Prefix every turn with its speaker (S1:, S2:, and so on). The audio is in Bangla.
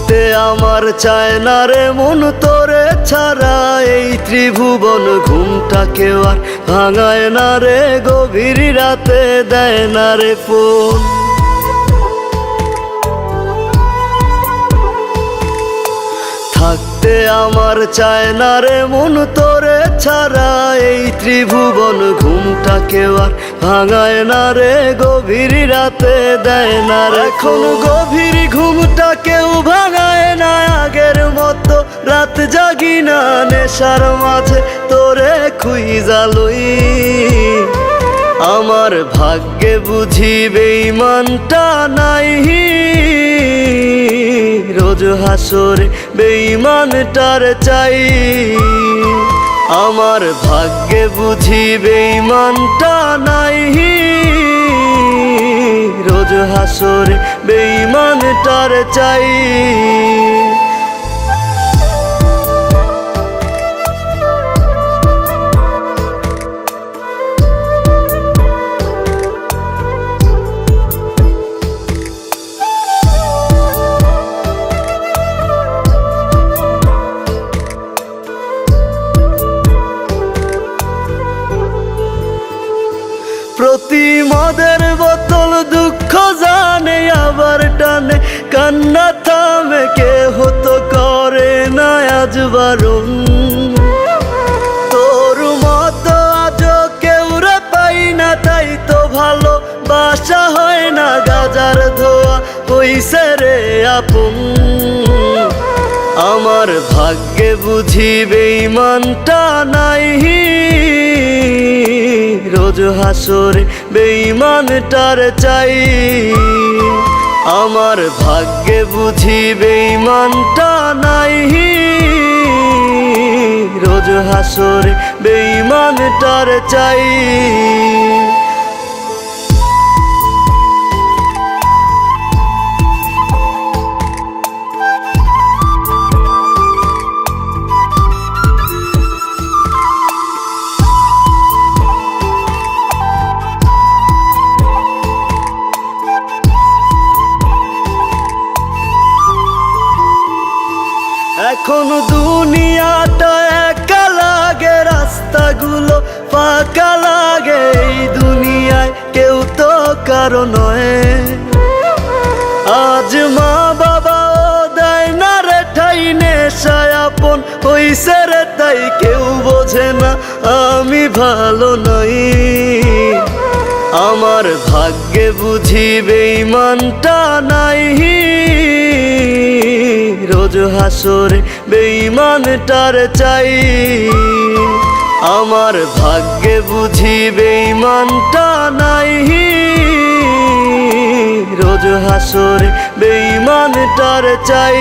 S1: থাকতে আমার চায় না রে মন তোরে ছাড়া, এই ত্রিভুবন ঘুমটাকেও আর ভাঙায় না রে, গভীর রাতে দেয় না রে ফোন। থাকতে আমার চায় না রে মন তোরে ছাড়া, এই ত্রিভুবন ঘুমটাকেও আর ভাঙায় না রে, গভীর রাতে দেয় না রে। এখন গভীর ঘুমটা কেউ ভাঙায় না আগের মতো, রাত জাগি না নেশার মাঝে তোরে খুঁজা লই। আমার ভাগ্যে বুঝি বেঈমানটা নাই, রোজ হাসরে বেঈমানটার চাই। আমার ভাগ্যে বুঝি বেঈমানটা নাই, রোজ হাসরে বেঈমানটার চাই। প্রতি মদের বোতল দুঃখ জানে আবার টানে, কান্না থামে কে হতো করে না আজ বারণ। তোর মতো আজ কেউ রে পাই না, তাই তো ভালো বাসা হয় না, গাজার ধোয়া হইছে রে আপন। আমার ভাগ্যে বুঝি বেঈমানটা নাই, রোজ হাসরে বেঈমানটার চাই। আমার ভাগ্যে বুঝি বেঈমানটা নাই, রোজ হাসরে বেঈমানটার চাই। এখন দুনিয়াটা একা লাগে, রাস্তাগুলো ফাঁকা লাগে, এই দুনিয়ায় কেউ তো কারো নয়। আজ মা বাবাও দেয় না রে ঠাই, নেশায় আপন হইছে রে তাই কেউ বোঝে না আমি ভালো নই। আমার ভাগ্যে বুঝি বেঈমানটা নাই, রোজ হাসরে বেঈমানটার চাই। আমার ভাগ্যে বুঝি বেঈমানটা নাই, রোজ হাসরে বেঈমানটার চাই।